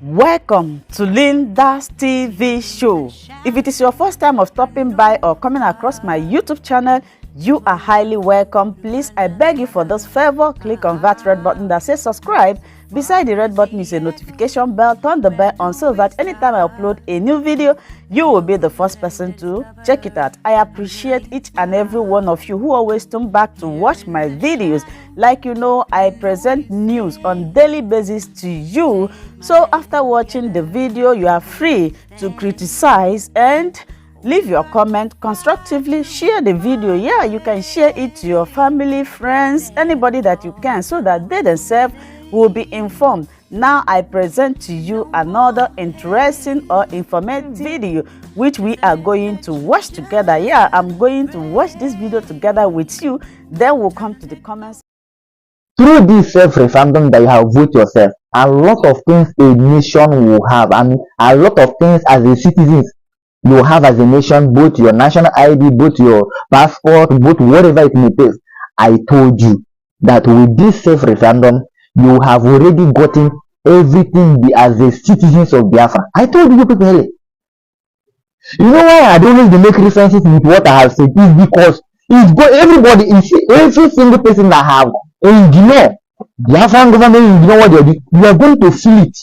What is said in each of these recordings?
Welcome to Linda's TV show. If it is your first time of stopping by or coming across my YouTube channel, you are highly welcome. Please, I beg you for this favor, click on that red button that says subscribe. Beside the red button is a notification bell. Turn the bell on so that anytime I upload a new video, you will be the first person to check it out. I appreciate each and every one of you who always come back to watch my videos. Like you know, I present news on daily basis to you. So after watching the video, you are free to criticize and leave your comment constructively. Share the video. Yeah, you can share it to your family, friends, anybody that you can, so that they themselves will be informed. Now I present to you another interesting or informative video which we are going to watch together. Yeah, I'm going to watch this video together with you. Then we'll come to the comments. Through this self-referendum that you have voted yourself, a lot of things a nation will have, and a lot of things as a citizens you have as a nation, both your national ID, both your passport, both whatever it may be. I told you that with this self-referendum, you have already gotten everything as a citizens of Biafra. I told you people earlier. You know why I don't always make references with what I have said? Is because everybody is every single person that have ignore Biafran government, ignore what they do, you are going to feel it.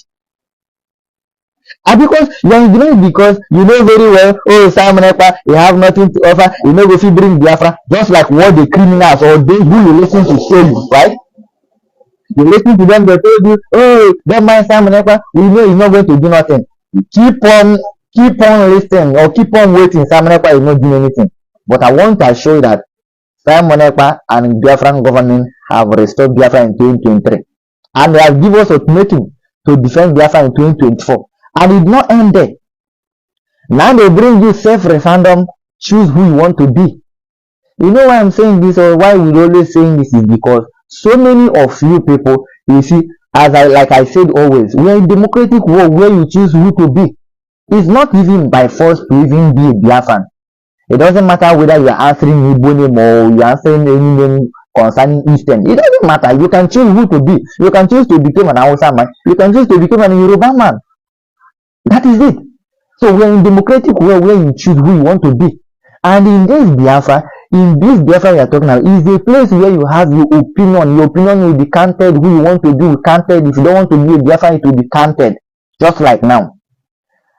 And because you are ignoring, because you know very well, oh Simon Ekpa, you have nothing to offer, you know if you bring Biafra, just like what the criminals or they who you listen to tell you, right? You listen to them, they told you, oh, that man Simon Ekpa, we know he's not going to do nothing. Keep on listening or keep on waiting. Simon Ekpa is not doing anything. But I want to assure you that Simon Ekpa and Biafran government have restored Biafra in 2023. And they have given us ultimatum to defend Biafra in 2024. And it did not end there. Now they bring you self-referendum, choose who you want to be. You know why I'm saying this, or why we're always saying this, is because so many of you people, you see, like I said always, we are in democratic world where you choose who to be. It's not even by force to even be a Biafran. It doesn't matter whether you are answering Igbo name or you are answering any name concerning Eastern. It doesn't matter. You can choose who to be. You can choose to become an Hausa man. You can choose to become an Yoruba man. That is it. So we are in democratic world where you choose who you want to be. And in this Biafra we are talking about, is a place where you have your opinion. Your opinion will be counted. Who you want to be will be counted. If you don't want to be a Biafra, it will be counted. Just like now.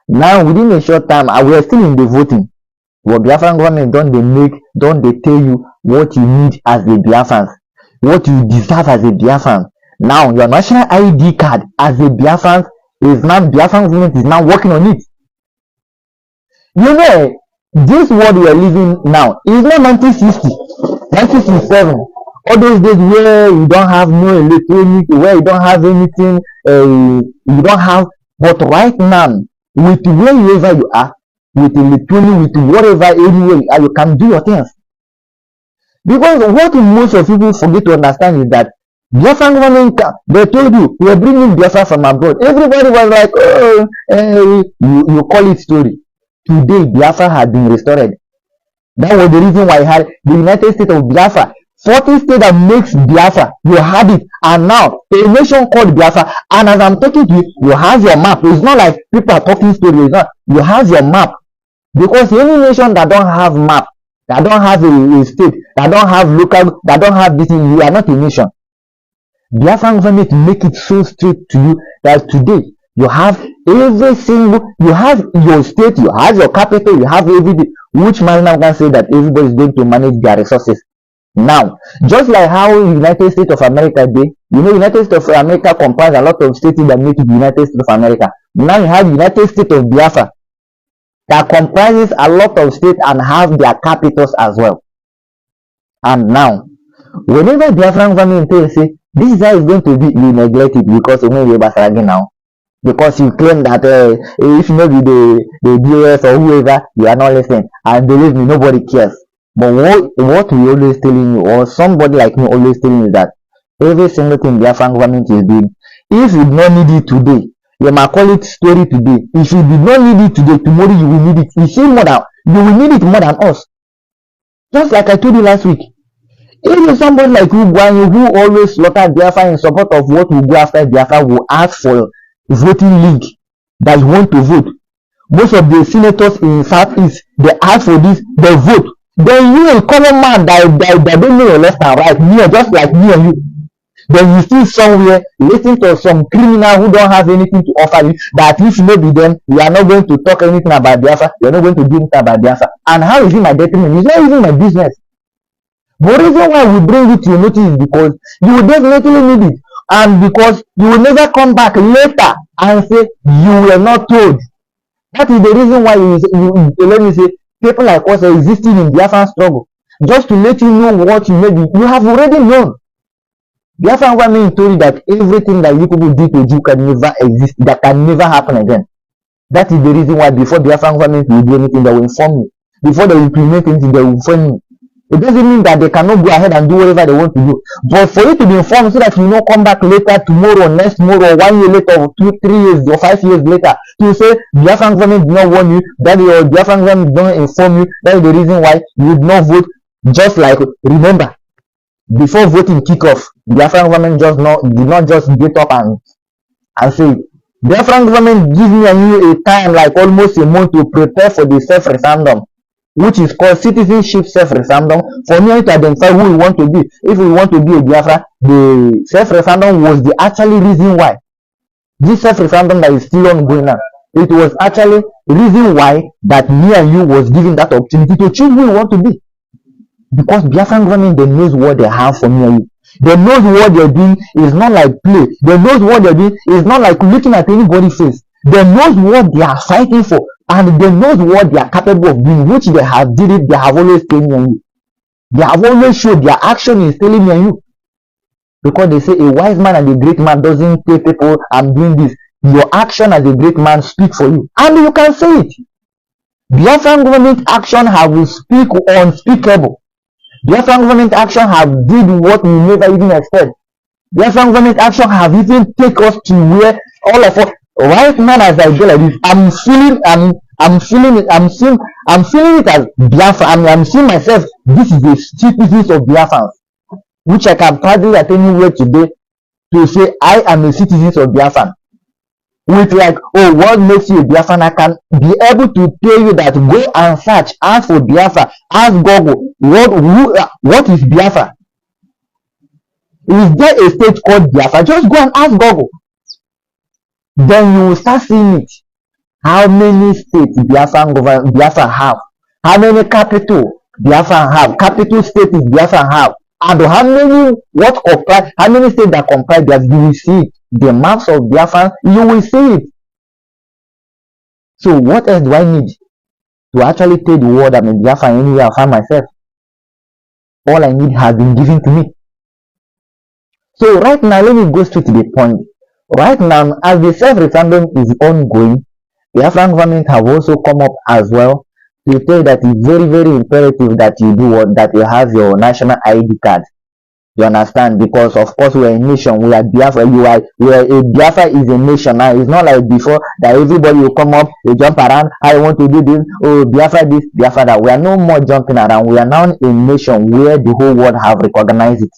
Now within a short time, we are still in the voting. What Biafran government don't they tell you what you need as a Biafran, what you deserve as a Biafran. Now your national ID card as a Biafran is now, Biafran government is now working on it. You know, this world we are living now is not 1960, 1967. All those days where you don't have no electronic, where you don't have anything, you don't have. But right now, with wherever you are, with electronic, with whatever, anywhere you are, you can do your things. Because what most of people forget to understand is that Biafra government, they told you, we are bringing Biafra from abroad. Everybody was like, oh, you call it story. Today, Biafra had been restored. That was the reason why I had the United States of Biafra. 40 states that makes Biafra. You had it. And now, a nation called Biafra. And as I'm talking to you, you have your map. It's not like people are talking stories. You have your map. Because any nation that don't have map, that don't have a state, that don't have local, that don't have this, you are not a nation. Biafran government make it so straight to you that today you have every single, you have your state, you have your capital, you have everything. Which man now can say that everybody is going to manage their resources? Now, just like how United States of America did, you know, United States of America comprises a lot of states that make it United States of America. Now you have United States of Biafra that comprises a lot of states and have their capitals as well. And now, whenever Biafran government say this guy is going to be, you neglect it because you know you're now. Because you claim that if you know the BS or whoever, you are not listening. And believe me, nobody cares. But what we always telling you, or somebody like me always telling you, that every single thing Biafran government is doing, if you do not need it today, you might call it story today. If you did not need it today, tomorrow you will need it. You see more than, you will need it more than us. Just like I told you last week. If it's somebody like you, who always slaughter Biafra in support of what will go after Biafra, will ask for voting link that you want to vote. Most of the senators in Southeast, they ask for this, they vote. Then you, a common man that don't know your left and right, me, just like me and you, then you still somewhere listening to some criminal who don't have anything to offer you, that if maybe then you are not going to talk anything about Biafra, you are not going to do anything about Biafra. And how is it my detriment? It's not even my business. But the reason why we bring it to your notice is because you will definitely need it, and because you will never come back later and say you were not told. That is the reason why you let me say people like us are existing in Biafran struggle, just to let you know what you maybe you have already known. Biafran government told you that everything that you people did to you can never exist, that can never happen again. That is the reason why before Biafran government will do anything, they will inform you. Before they implement anything, they will inform you. It doesn't mean that they cannot go ahead and do whatever they want to do. But for you to be informed so that you not come back later, tomorrow, next tomorrow, 1 year later, or 2, 3 years, or 5 years later, to say Biafran government did not warn you, that your Biafran government don't inform you, that is the reason why you did not vote. Just like, remember, before voting kick-off, Biafran government did not just get up and say, Biafran government give me and you a time like almost a month to prepare for the self-referendum, which is called citizenship self-referendum, for me to identify who we want to be. If we want to be a Biafra, the self-referendum was the actually reason why. This self-referendum that is still ongoing now, it was actually the reason why that me and you was given that opportunity to choose who we want to be. Because Biafran government, they knows what they have for me and you. They knows what they're doing is not like play. They knows what they're doing is not like looking at anybody's face. They knows what they are fighting for, and they knows what they are capable of doing, which they have did it. They have always told me and you. They have always showed their action is telling me and you. Because they say a wise man and a great man doesn't tell people I'm doing this. Your action as a great man speak for you, and you can say it. Biafran government action have speak unspeakable. Biafran government action have did what we never even expect. Biafran government action have even take us to where all of us right now as I go like this, I'm feeling it as Biafra. I'm seeing myself. This is the citizens of Biafra, which I can proudly at anywhere today to say I am a citizen of Biafra. With like, oh, what makes you a Biafran? I can be able to tell you that go and search, ask for Biafra, ask Google, what is Biafra? Is there a state called Biafra? Just go and ask Google. Then you will start seeing it. How many states Biafra have? How many capital Biafra have? Capital states Biafra have? And how many states that comprise Biafra? You will see it. The maps of Biafra, you will see it. So what else do I need to actually tell the world I'm in Biafra anywhere I find myself? All I need has been given to me. So right now, let me go straight to the point. Right now, as the self-referendum is ongoing, the Biafran government have also come up as well to tell that it's very, very imperative that you do that you have your national ID card. You understand? Because of course we are a nation, we are Biafra, Biafra is a nation now. It's not like before that everybody will come up, they jump around, I want to do this, oh Biafra this, Biafra that. We are no more jumping around. We are now a nation where the whole world have recognized it.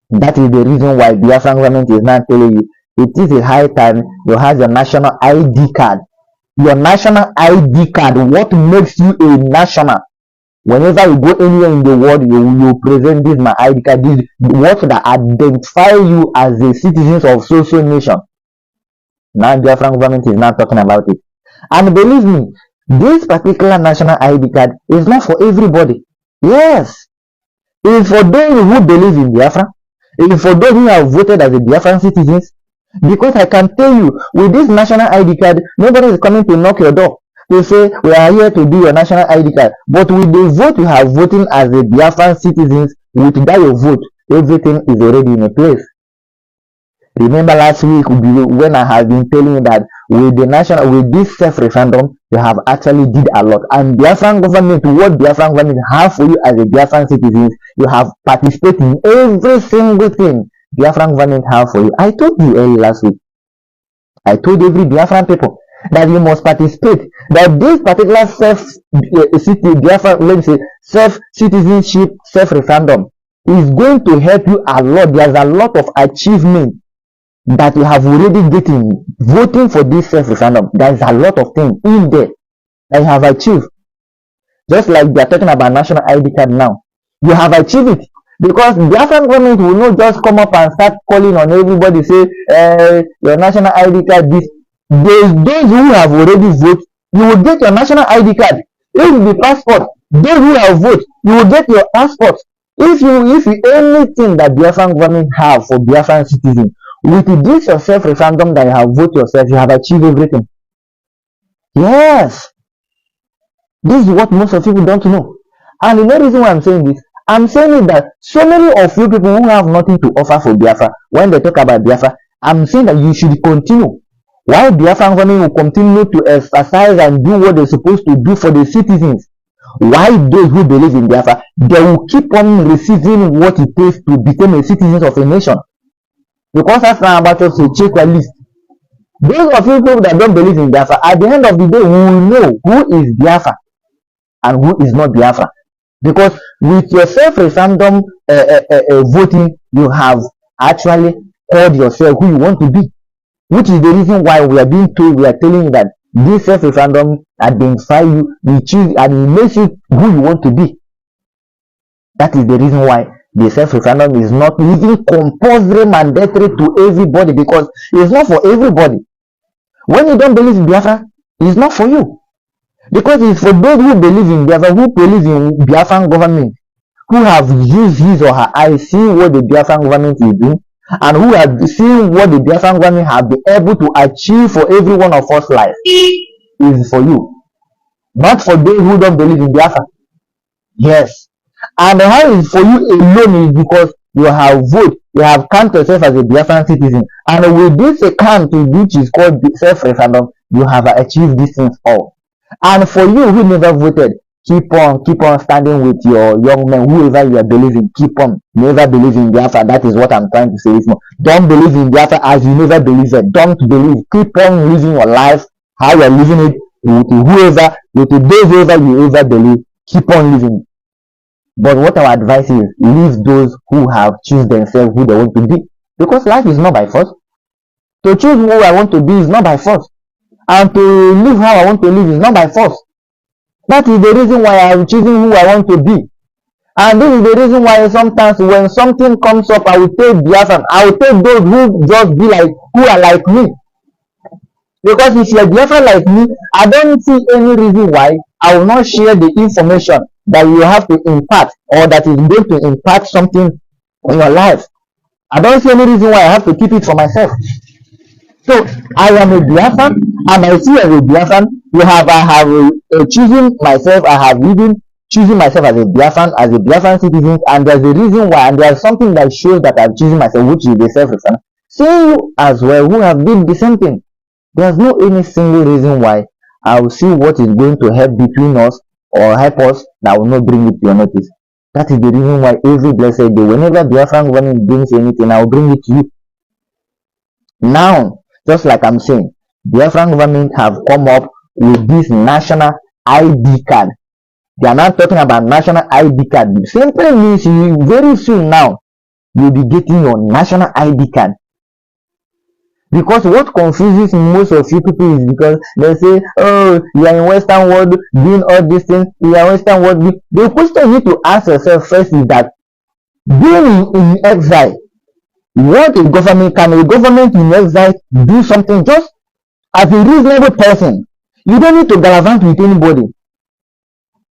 That is the reason why Biafran government is now telling you it is a high time you have your national ID card. Your national ID card, what makes you a national? Whenever you go anywhere in the world, you present this my ID card, this what that identify you as a citizens of social nation. Now Biafran government is now talking about it. And believe me, this particular national ID card is not for everybody. Yes. It's for those who believe in Biafra. It's for those who have voted as a Biafran citizens. Because I can tell you, with this national ID card, nobody is coming to knock your door to say we are here to do your national ID card. But with the vote you have voting as a Biafran citizens, with that your vote, everything is already in a place. Remember last week when I have been telling you that with this self-referendum, you have actually did a lot. And Biafran government, what Biafran government have for you as a Biafran citizens, you have participated in every single thing Biafran government have for you. I told you early last week. I told every Biafran people that you must participate. That this particular self-citizenship self-referendum is going to help you a lot. There's a lot of achievement that you have already getting voting for this self-referendum. There is a lot of things in there that you have achieved. Just like they are talking about national ID card now, you have achieved it, because the African government will not just come up and start calling on everybody, say your national ID card this. Those who have already voted, you will get your national ID card. If the passport, those who have voted, you will get your passport. If anything that Biafran government have for Biafran citizens, with this your self-referendum that you have voted yourself, you have achieved everything. Yes. This is what most of people don't know. And the main reason why I'm saying this, I'm saying it that so many of you people who have nothing to offer for Biafra, when they talk about Biafra, I'm saying that you should continue. Why Biafran government will continue to exercise and do what they're supposed to do for the citizens? Why those who believe in Biafra, they will keep on receiving what it takes to become a citizen of a nation. Because that's not about us to check a list. Those of you people that don't believe in Biafra, at the end of the day, we will know who is Biafra and who is not Biafra. Because with your self-referendum voting, you have actually called yourself who you want to be. Which is the reason why we are being told, we are telling you that this self-referendum identifies you, you choose, and it makes you who you want to be. That is the reason why the self-referendum is not even compulsory mandatory to everybody, because it's not for everybody. When you don't believe in Biafra, it's not for you. Because it's for those who believe in Biafra, who believe in Biafran government, who have used his or her eyes, seen what the Biafran government is doing, and who have seen what the Biafran government have been able to achieve for every one of us life. Is for you, not for those who don't believe in Biafra. Yes. And how is for you alone is because you have voted, you have counted yourself as a Biafran citizen, and with this account which is called self-referendum, you have achieved these things all. And for you who never voted, keep on standing with your young men, whoever you are believing, keep on. Never believe in Biafra. That is what I'm trying to say this more. Don't believe in Biafra as you never believe it. Don't believe. Keep on living your life how you are living it, with whoever, with those whoever you ever believe. Keep on living. But what our advice is, leave those who have choose themselves who they want to be. Because life is not by force. To choose who I want to be is not by force. And to live how I want to live is not by force. That is the reason why I'm choosing who I want to be. And this is the reason why sometimes when something comes up, I will take Biafran. I will take those who just be like, who are like me. Because if you're Biafran like me, I don't see any reason why I will not share the information that you have to impart, or that is going to impact something in your life. I don't see any reason why I have to keep it for myself. So I am a Biafran, and I see as a Biafran, I have choosing myself, I have even choosing myself as a Biafran citizen, and there's a reason why, and there's something that shows that I'm choosing myself, which is the self-reference. See you as well who have did the same thing. There's no any single reason why I will see what is going to help between us or help us that will not bring it to your notice. That is the reason why every blessed day, whenever Biafran government brings anything, I will bring it to you. Now, just like I'm saying, Biafran government have come up with this national ID card. They are not talking about national ID card. Simply means you very soon now you'll be getting your national ID card. Because what confuses most of you people is because they say, oh, you are in Western world doing all these things, you are in Western world. The question you need to ask yourself first is that being in exile, what a government in exile do something just as a reasonable person? You don't need to gallivant with anybody.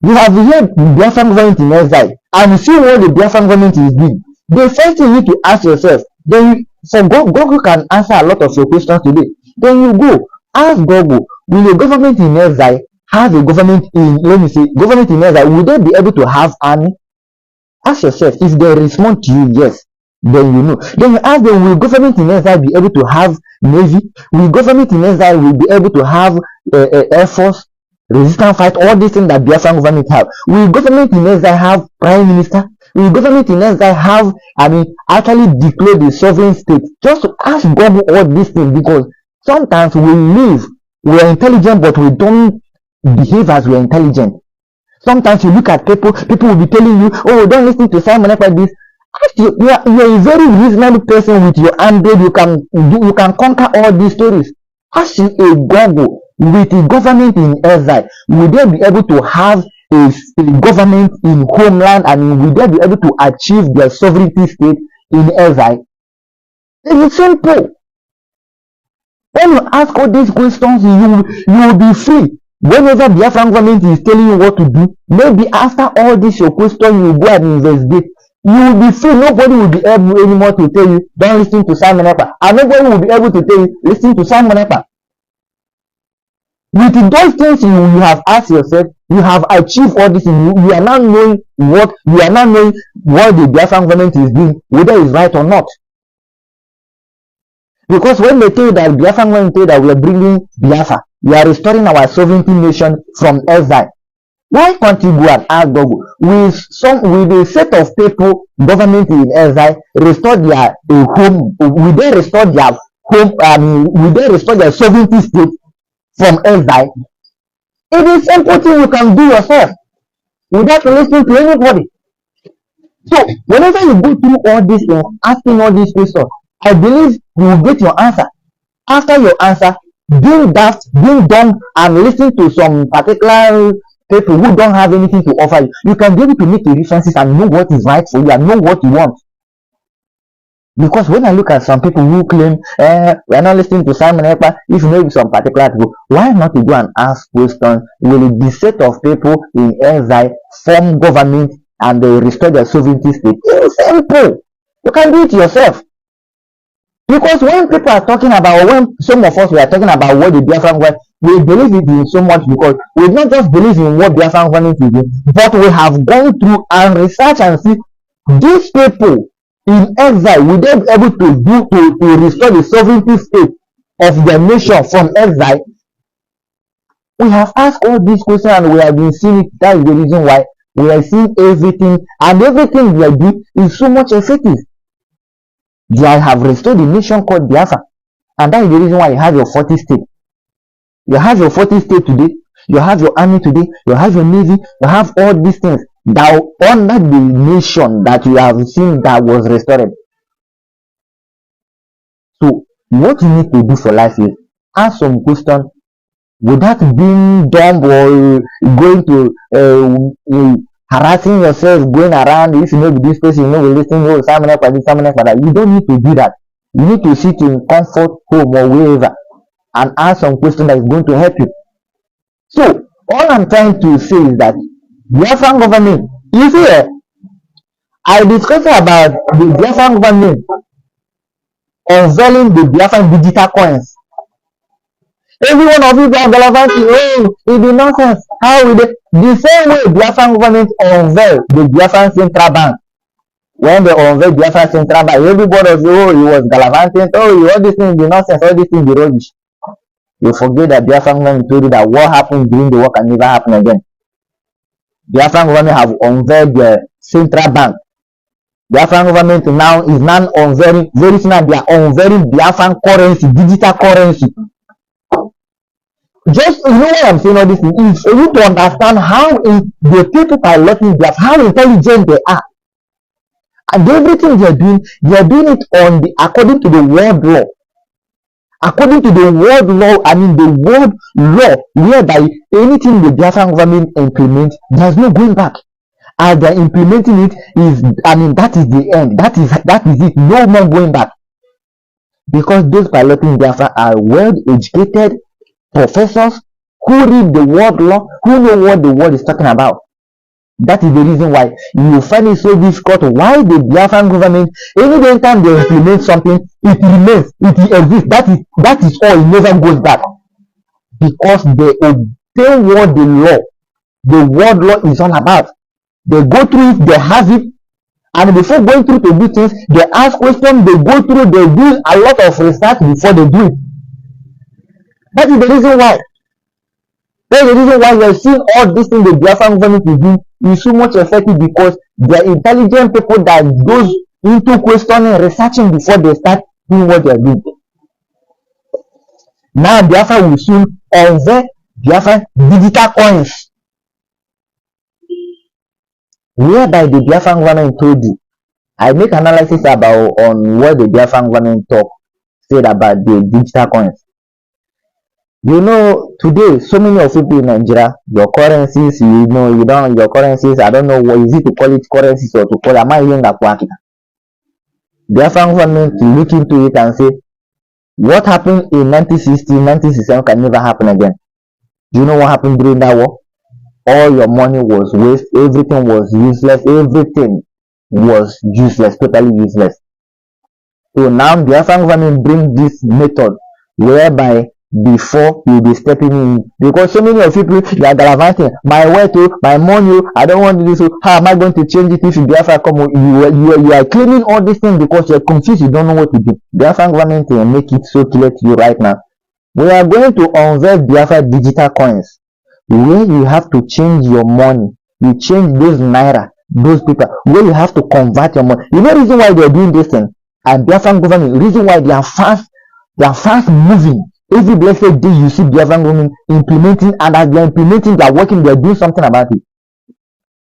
You have heard the Biafran government in exile and you see what the Biafran government is doing. The first thing you need to ask yourself, then Google can answer a lot of your questions today. Then you go ask Google, will a government in exile have a government in, government in exile, will they be able to have army? Ask yourself. If they respond to you yes, then you know. Then you ask them, will government in exile be able to have navy? Will government in exile will be able to have air force, resistance fight, all these things that Biafran government have? Will government in exile have prime minister? Will government in exile have, actually declare the sovereign state? Just to ask Google all these things, because sometimes we are intelligent, but we don't behave as we are intelligent. Sometimes you look at people will be telling you, oh, don't listen to Simon like this. You are a very reasonable person with your handle. You can conquer all these stories. As you a Google with a government in exile, will they be able to have a government in homeland, and will they be able to achieve their sovereignty state in exile? It is simple. When you ask all these questions, you will be free. Whenever the Biafran government is telling you what to do, maybe after all this your question, you go and investigate. You will be free. Nobody will be able anymore to tell you, don't listen to Simon Ekpa. And nobody will be able to tell you, listen to Simon Ekpa. With those things you have asked yourself, you have achieved all this. You are not knowing what the Biafran government is doing, whether it's right or not. Because when they tell you that Biafran government tell you that we are bringing Biafra, we are restoring our sovereignty nation from exile, why can't you go and ask Google with a set of people, government in exile, restore their home? Will they restore their home? Will they restore their sovereignty state from exile? It is simple thing you can do yourself without listening to anybody. So whenever you go through all this and asking all these questions, I believe you will get your answer. After your answer, being dumb and listen to some particular people who don't have anything to offer you, you can be able to make the differences and know what is right for you and know what you want. Because when I look at some people who claim we are not listening to Simon Ekpa, if you know some particular people, why not to go and ask questions? Will the set of people in exile form government and they restore their sovereignty state? It's simple. You can do it yourself. Because when people are talking about, when some of us we are talking about what the Biafran government, we believe it in so much because we not just believe in what Biafran government is doing, but we have gone through and research and see these people in exile, will they be able to restore the sovereignty state of their nation from exile? We have asked all these questions and we have been seeing it. That is the reason why we are seeing everything, and everything we are doing is so much effective. They have restored the nation called Biafra, and that is the reason why you have your 40 state. You have your 40 state today, you have your army today, you have your navy, you have all these things that under the nation that you have seen that was restored. So what you need to do for life is ask some question without being dumb or going to harassing yourself, going around. If you know this person, you know, we listen, oh, Simon Ekpa, you don't need to do that. You need to sit in comfort home or wherever and ask some question that is going to help you. So all I'm trying to say is that Biafran government, you see, I discussed about the Biafran government unveiling the Biafran digital coins. Every one of you are relevant. Oh, it be nonsense. How will they? The same way Biafran government unveil the Biafran Central Bank. When they unveil Biafran Central Bank, everybody was, oh, he was gallivanting. Oh, all these things be nonsense. All these things be rubbish. You forget that Biafran government told you that what happened during the war can never happen again. Biafran government have unveiled the Central Bank. Biafran government now is now unveiling, very soon they are unveiling Biafran currency, digital currency. Just, you know what I'm saying all this is for you to understand how the people are letting Biafra, how intelligent they are. And everything they are doing it according to the world law. According to the world law, I mean the world law, whereby anything the Biafran government implements, there's no going back. As they're implementing it that is the end. That is it. No more going back. Because those piloting Biafra are well-educated professors who read the world law, who know what the world is talking about. That is the reason why you find it so difficult. Why the Biafran government, any time they implement something, it remains, it exists. That is all. It never goes back, because they obey what the world law is all about. They go through it, they have it, and before going through to do things, they ask questions, they go through, they do a lot of research before they do it. That is the reason why. That is the reason why we are seeing all these things the Biafran government is doing is so much effective, because they are intelligent people that goes into questioning, researching before they start doing what they are doing. Now Biafra will soon unveil Biafra digital coins, whereby the Biafran government told you I make analysis about on what the Biafran government said about the digital coins. You know, today so many of people in Nigeria, your currencies, your currencies, I don't know what is it to call it currencies or to call am I even that quacky? Biafran government to look into it and say what happened in 1960, 1967 can never happen again. Do you know what happened during that war? All your money was waste, everything was useless, everything was useless, totally useless. So now Biafran government bring this method whereby before you'll be stepping in, because so many of people they are gallivanting, my wealth, my money, I don't want to do so. How am I going to change it if Biafra come? You are claiming all these things because you're confused, you don't know what to do. Biafran government will make it so clear to you right now. We are going to unveil Biafra digital coins, where you have to change your money. You change those naira, those people, where you have to convert your money. You know the reason why they are doing this thing? And Biafran government, the reason why they are fast moving. Every blessed day you see Biafran government implementing, and as they are implementing, they are working, they are doing something about it.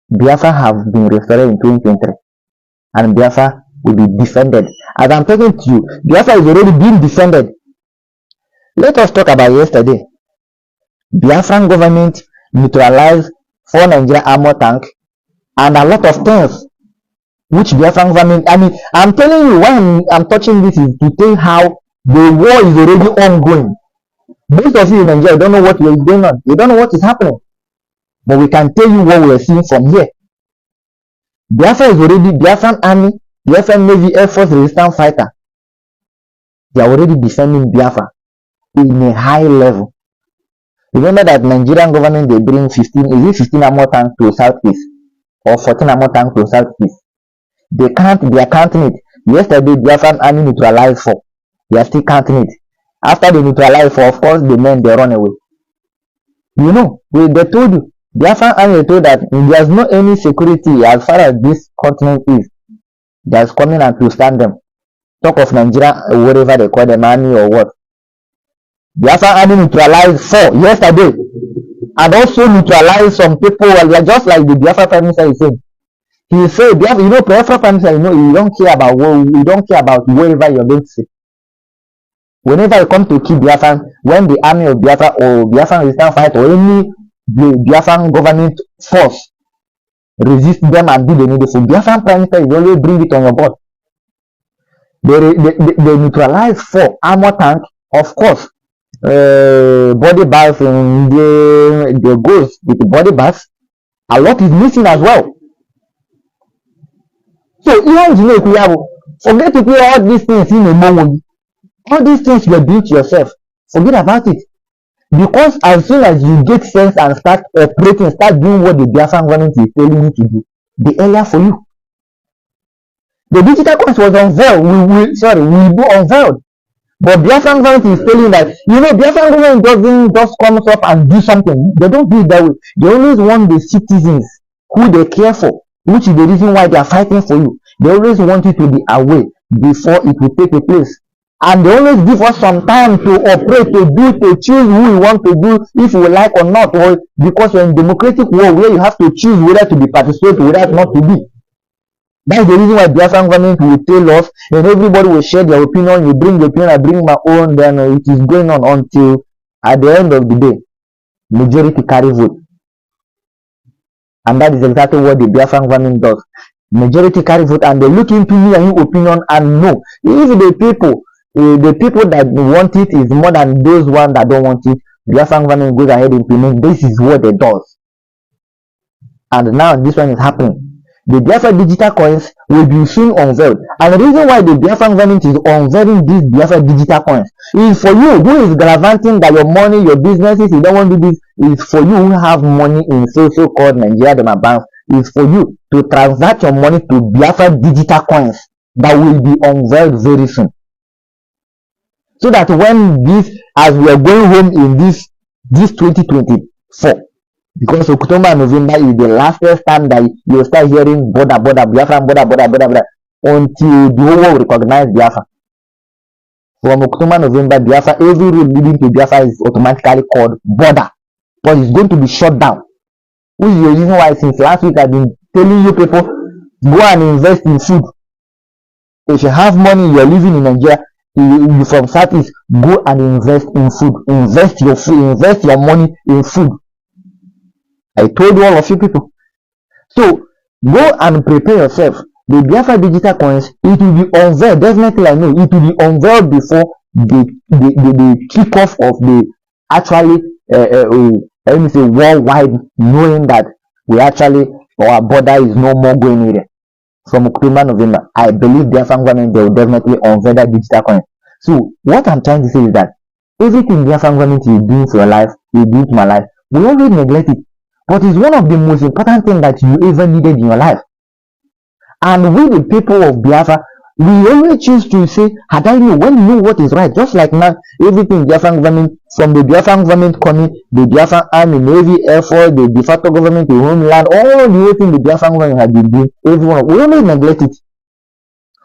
Biafra have been restored in 2023, and Biafra will be defended. As I'm talking to you, Biafra is already being defended. Let us talk about yesterday. Biafran government neutralized 4 Nigerian armor tank and a lot of things which Biafran government, I mean, I'm telling you why I'm touching this is to tell you how the war is already ongoing. Most of you in Nigeria don't know what is going on. You don't know what is happening. But we can tell you what we are seeing from here. Biafra is already, Biafran army, Biafran Navy, Air Force resistance fighter. They are already defending Biafra in a high level. Remember that Nigerian government, they bring 15 armor tanks to southeast or 14 armor tanks to southeast. They are counting it. Yesterday, Biafran army neutralized 4. They are still counting it. After they neutralize 4, of course, the men, they run away. You know, they told you, Biafran army told that there's no any security as far as this continent is. That's coming and to stand them. Talk of Nigeria, whatever they call them, army or what. Biafran army neutralized 4 yesterday. And also neutralized some people, just like the Biafra Prime Minister is saying. He said, you know, Biafra Prime Minister, you know, you don't care about whatever you're going to say. Whenever you come to kill Biafran, when the army of Biafra or Biafran resistance fight or any Biafran government force resist them and do the needful, Biafran Prime Minister is always bring it on your board. They neutralize 4 armor tank, of course. Body bags and the goes with the body bags. A lot is missing as well. So forget to put all these things in a moment. All these things you are doing to yourself, forget about it. Because as soon as you get sense and start operating, start doing what the Biafran government is telling you to do, the earlier for you. The digital coins was unveiled. We go unveiled. But Biafran government is telling that, you know, Biafran government doesn't just come up and do something. They don't do it that way. They always want the citizens who they care for, which is the reason why they are fighting for you. They always want you to be aware before it will take a place. And they always give us some time to operate, to choose who we want to do, if we like or not. Or because we're in democratic world where you have to choose whether to be participating or whether not to be. That's the reason why Biafran government will tell us, and everybody will share their opinion. You bring your opinion, I bring my own. Then it is going on until at the end of the day, majority carry vote. And that is exactly what the Biafran government does. Majority carry vote, and they look into me and your opinion and know if the people that want it is more than those ones that don't want it. Biafran government goes ahead and implement. This is what they do. And now this one is happening. The Biafra digital coins will be soon unveiled. And the reason why the Biafran government is unveiling these Biafra digital coins is for you who is gallivanting that your money, your businesses, you don't want to do this, is for you who have money in so-called Nigeria Dema banks, is for you to transact your money to Biafra digital coins that will be unveiled very soon. So that when this, as we are going home in this 2024, because October and November is the last time that you start hearing border, Biafran border, until the whole world recognize Biafra. From October, November, Biafra, every road leading to Biafra is automatically called border, but it's going to be shut down. Which is the reason why since last week I've been telling you people, go and invest in food. If you have money, you're living in Nigeria, you from Southeast, go and invest in food. Invest your food, invest your money in food. I told all of you people. So go and prepare yourself. The Biafra digital coins, it will be unveiled. Definitely, I know it will be unveiled before the kickoff of the actually let me say worldwide, knowing that we actually our border is no more going there. From October, November, I believe the Biafra government, they will definitely unveil that digital coin. So what I'm trying to say is that everything the Biafra government is doing for your life, is doing to my life, we always neglect it. But it's one of the most important things that you ever needed in your life. And we, the people of Biafra, we always choose to say, had I know, when you know what is right, just like now, everything Biafra government, from the Biafra government coming, the Biafra army, navy, air force, the de facto government, the homeland, all the things the Biafra government has been doing, everyone, we always neglect it.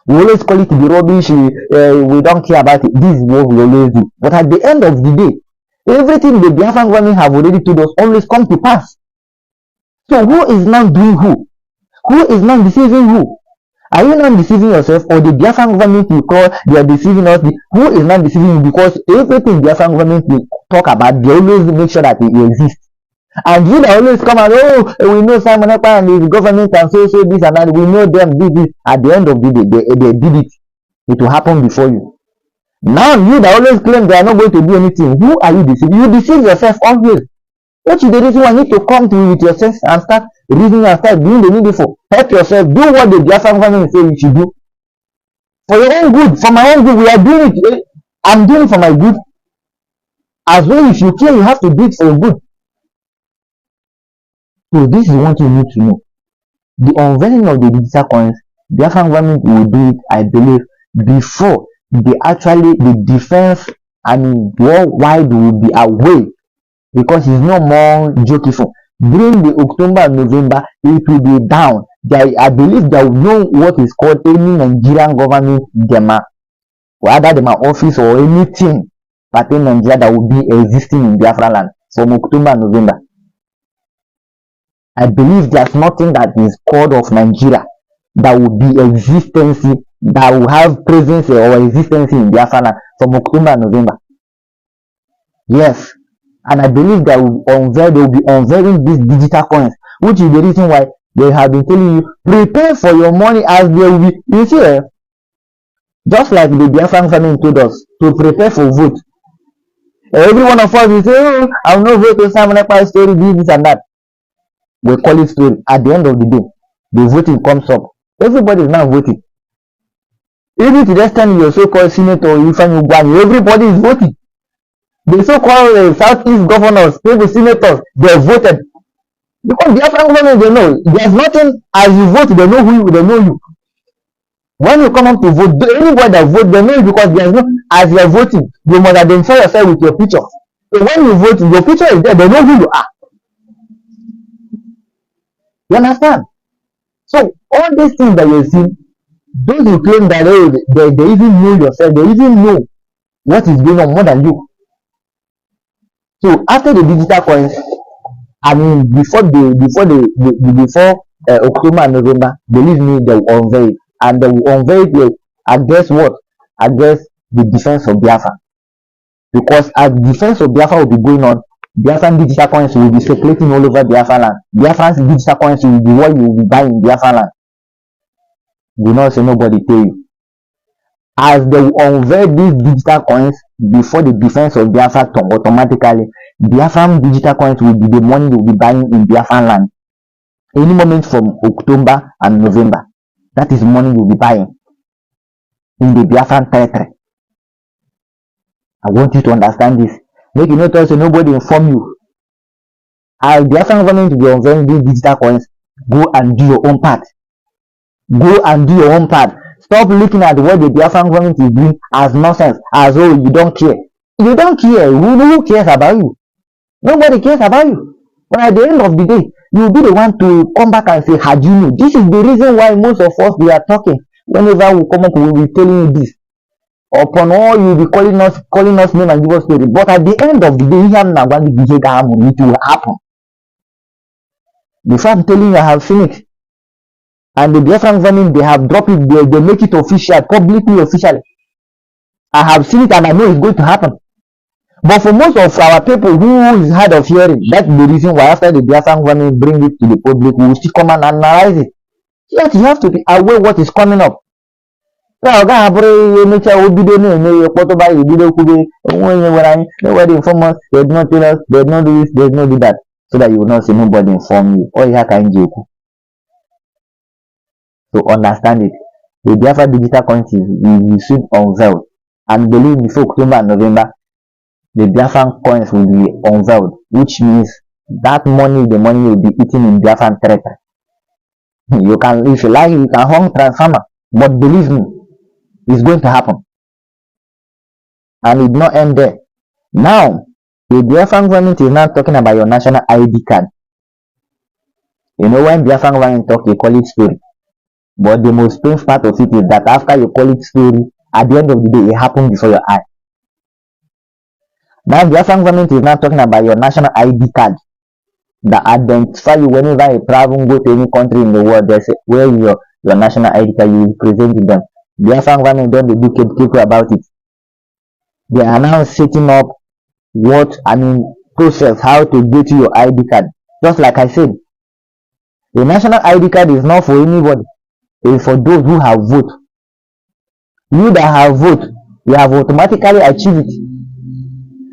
We always call it the rubbish, we don't care about it. This is what we always do. But at the end of the day, everything the Biafra government have already told us always come to pass. So who is now doing who? Who is now deceiving who? Are you not deceiving yourself, or the Biafra government you call they are deceiving us? Who is not deceiving you? Because everything Biafra government will talk about, they always make sure that it exists. And you always come and we know Simon Ekpa and his government and so this and that. We know them did this. At the end of the day, they did it. It will happen before you. Now you that always claim they are not going to do anything. Who are you deceiving? You deceive yourself always. What is the reason why you need to come to with yourself and start reasoning and start doing the needful? Help yourself. Do what the Biafra government say you should do. For your own good, for my own good, we are doing it. I'm doing it for my good. As well, if you care, you have to do it for your good. So this is what you need to know. The unveiling of the digital coins, the Biafra government will do it, I believe, before the defense and worldwide will be away, because it's no more joking. During the October and November, it will be down. I believe they will know what is called any Nigerian government dema, whether dema office or anything pertaining to Nigeria that will be existing in Biafra land from October and November. I believe there's nothing that is called of Nigeria that will be existence, that will have presence or existence in Biafra land from October and November. Yes, and I believe that they will be unveiling these digital coins, which is the reason why they have been telling you prepare for your money, as they will be. You see, just like the Biafra government told us to prepare for vote. Every one of us will say, I will not vote to Simon Ekpa story, this and that. We call it story. At the end of the day, the voting comes up. Everybody is now voting. Even to the extent your so-called senator, everybody is voting. The so-called Southeast governors, the senators, they voted. Because the African government, they know there's nothing. As you vote, they know who you, they know you. When you come up to vote, anybody that vote, they know you, because there's no, as you are voting, you must identify yourself with your picture. So when you vote, your picture is there, they know who you are. You understand? So all these things that you see, those who claim that they even know yourself, they even know what is going on more than you. So after the digital coins, I mean before October and November, believe me, they will unveil it. And they will unveil it against what? Against the defense of Biafra. Because as defense of Biafra will be going on, Biafran digital coins will be circulating all over Biafra land. Biafran's digital coins will be what you will be buying in Biafra land. Do not say nobody tell you. As they will unveil these digital coins before the defense of Biafra, automatically Biafran digital coins will be the money you will be buying in Biafra land. Any moment from October and November, that is money you will be buying in the Biafran territory. I want you to understand this. Make you not also nobody inform you. As the Biafran government will be unveiling these digital coins, go and do your own part. Go and do your own part. Stop looking at what the Biafran government is doing as nonsense, as oh you don't care. You don't care. Who cares about you? Nobody cares about you. But at the end of the day, you will be the one to come back and say, had you know? This is the reason why most of us, we are talking. Whenever we come up, we will be telling you this. Upon all, you will be calling us name and give us story. But at the end of the day, it will happen. Before I'm telling you, I have finished. And the Biafran government, they have dropped it, they make it official, publicly officially. I have seen it and I know it's going to happen. But for most of our people who is hard of hearing, that's the reason why after the Biafran government bring it to the public, we will still come and analyze it. Yet you have to be aware what is coming up. Nobody inform us, they did not tell us, they did not do this, they did not do that. So that you will not see nobody inform you. Or you have to understand it. The Biafra digital currencies will be soon unveiled. And believe before October and November, the Biafran coins will be unveiled, which means that money, the money will be eaten in Biafran territory. You can, if you like, you can hung transformer, but believe me, it's going to happen. And it did not end there. Now, the Biafran government is now talking about your national ID card. You know, when Biafran government talk, they call it story. But the most painful part of it is that after you call it story, at the end of the day, it happened before your eye. Now, Biafran government is now talking about your national ID card that identify you whenever you travel, go to any country in the world. They say, where is your national ID card? You will present to them. Biafran government don't do careful about it. They are now setting up process how to get you your ID card. Just like I said, the national ID card is not for anybody. It's for those who have vote. You that have vote, you have automatically achieved it.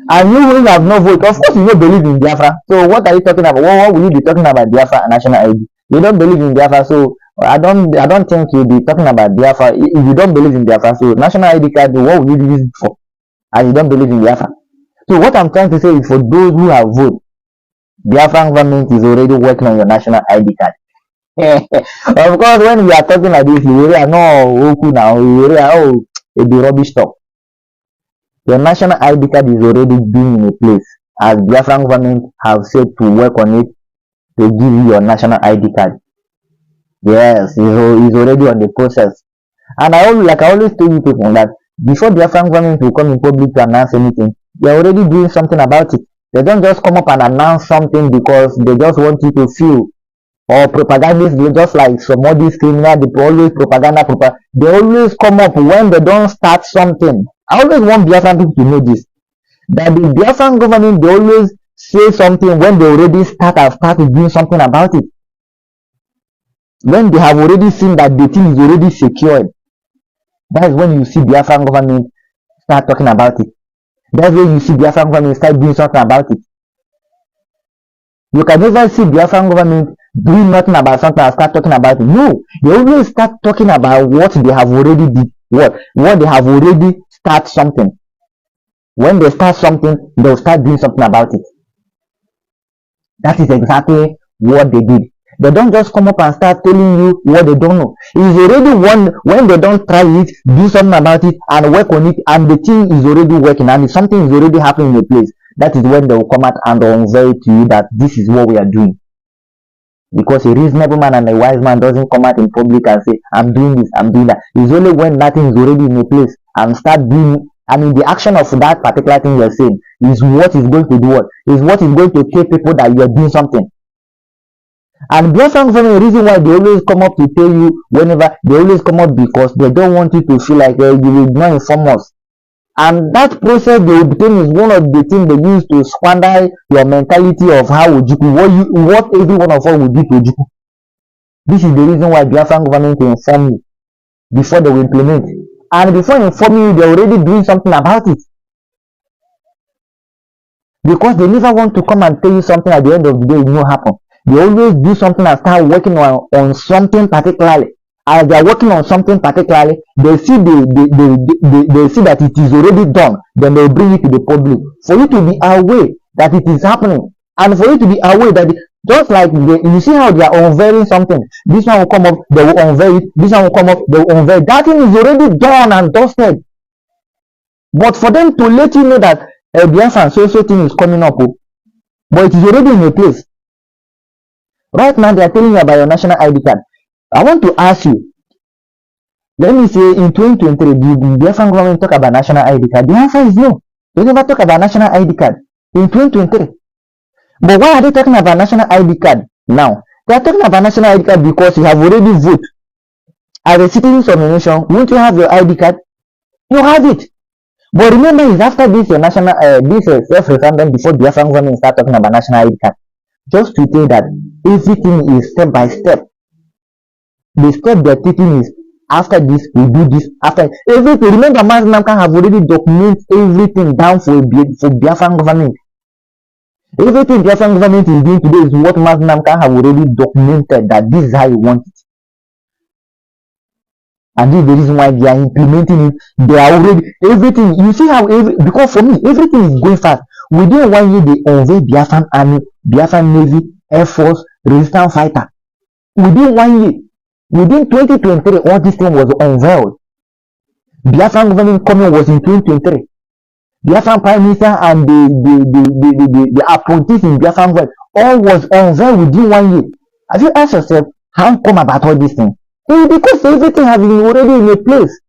And you who have no vote, of course you don't believe in Biafra. So what are you talking about? What will you be talking about Biafra and national ID? You don't believe in Biafra, so I don't think you'll be talking about Biafra. If you don't believe in Biafra, so national ID card, what will you use it for? And you don't believe in Biafra. So what I'm trying to say is for those who have vote, Biafran government is already working on your national ID card. Of course, when we are talking like this, you really know now, you really it'll be rubbish talk. Your national ID card is already being in a place, as Biafran government have said to work on it to give you your national ID card. Yes, it's already on the process. And I always tell you people that before Biafran government will come in public to announce anything, they are already doing something about it. They don't just come up and announce something because they just want you to feel, or propagandists, they just like some of these criminals, they always propaganda. They always come up when they don't start something. I always want Biafran people to know this, that the Biafran government, they always say something when they already started doing something about it. When they have already seen that the thing is already secured, that is when you see Biafran government start talking about it. That's when you see Biafran government start doing something about it. You can never see Biafran government doing nothing about something and start talking about it. No, they always start talking about what they have already did, what they have already start something. When they start something, they'll start doing something about it. That is exactly what they did. They don't just come up and start telling you what they don't know. It's already when they don't try it, do something about it and work on it, and the thing is already working and something is already happening in a place. That is when they will come out and unveil to you that this is what we are doing. Because a reasonable man and a wise man doesn't come out in public and say, I'm doing this, I'm doing that. It's only when that thing is already in a place and start doing, the action of that particular thing you're saying is what is going to do what? Is what is going to tell people that you are doing something. And Biafran government, the reason why they always come up to tell you whenever, they always come up because they don't want you to feel like you will not inform us. And that process they obtain is one of the things they use to squander your mentality of how Ojukwu, what every one of us will do to Ojukwu. This is the reason why Biafran government will inform you before they will implement. And before informing you, they're already doing something about it. Because they never want to come and tell you something at the end of the day, it will not happen. They always do something and start working on something particularly. As they are working on something particularly, they see they see that it is already done. Then they bring it to the public for you to be aware that it is happening, and for you to be aware that just like you see how they are unveiling something. This one will come up, they will unveil it. This one will come up, they will unveil. That thing is already done and dusted. But for them to let you know that Biafran so thing is coming up, but it is already in a place. Right now, they are telling you about your national ID card. I want to ask you, let me say in 2023, did the Biafran government talk about national ID card? The answer is no. They never talk about national ID card in 2023. But why are they talking about national ID card now? They are talking about national ID card because you have already voted as a citizen of the nation, won't you have your ID card? You have it. But remember, it's after this your national self-referendum before the Biafran government start talking about national ID card. Just to tell that everything is step by step. The step they're taking is after this, we do this, after everything. Remember, Maznamka have already documented everything down for Biafran government. Everything Biafran government is doing today is what Maznamka have already documented that this is how you want it. And this is the reason why they are implementing it. They are already everything. You see how because for me everything is going fast. Within 1 year they unveil Biafran army, Biafran navy, air force, resistance fighter. Within 1 year, within 2023, all this thing was unveiled. Biafran government coming was in 2023. Biafran prime minister and the appointees in Biafran government all was unveiled within 1 year. Have you asked yourself how come about all these things? It's because everything has been already in a place.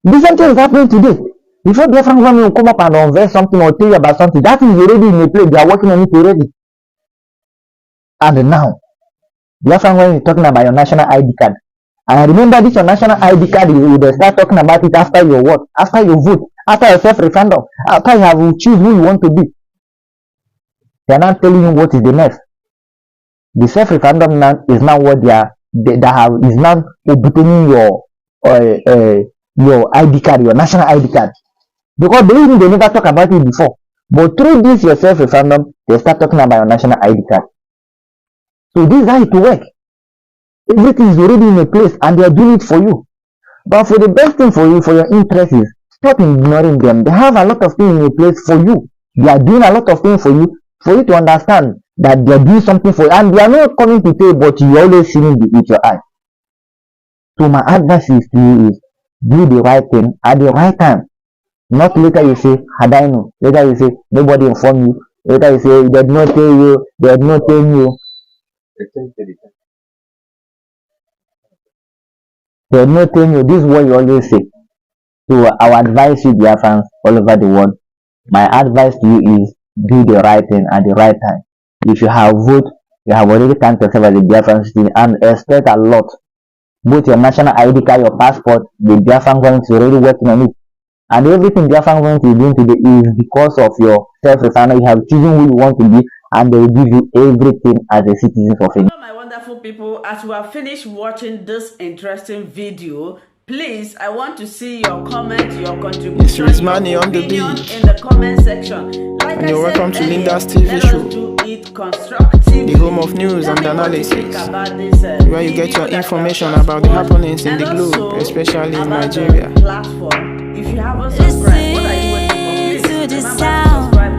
The same thing is happening today. Before Biafran government will come up and unveil something or tell you about something, that is already in a place. They are working on it already. And now, Biafran government is talking about your national ID card. And remember, this your national ID card, you will start talking about it after your work, after you vote, after your self-referendum, after you have to choose who you want to be. They are not telling you what is the next. The self-referendum now is now what is now obtaining your ID card, your national ID card. Because believe me, they never talk about it before. But through this your self-referendum, they start talking about your national ID card. So this is how it works. Everything is already in a place and they are doing it for you. But for the best thing for you, for your interests, is stop ignoring them. They have a lot of things in a place for you. They are doing a lot of things for you to understand that they are doing something for you. And they are not coming to tell, but you always seeing it with your eye. So my advice is to you is do the right thing at the right time. Not later you say, had I known. Later you say, nobody informed you. Later you say, they did not tell you, they did not tell you. They did not tell you. This is what you always say. So I would advise you, Biafrans all over the world. My advice to you is do the right thing at the right time. If you have voted, you have already counted yourself as a Biafran citizen and expect a lot. Both your national ID card, your passport, the Biafran government is already working on it. And everything Biafran government is doing today is because of your self-referendum. You have chosen who you want to be, and they will give you everything as a citizen of it. Hello, my wonderful people. As we have finished watching this interesting video, please, I want to see your comment, your contribution, your opinion in the comment section. Like and you're welcome to Linda's TV show, the home of news and analysis, where you get your information about the happenings in the globe, especially in Nigeria. If you haven't subscribed, what are you waiting for? Please remember to subscribe.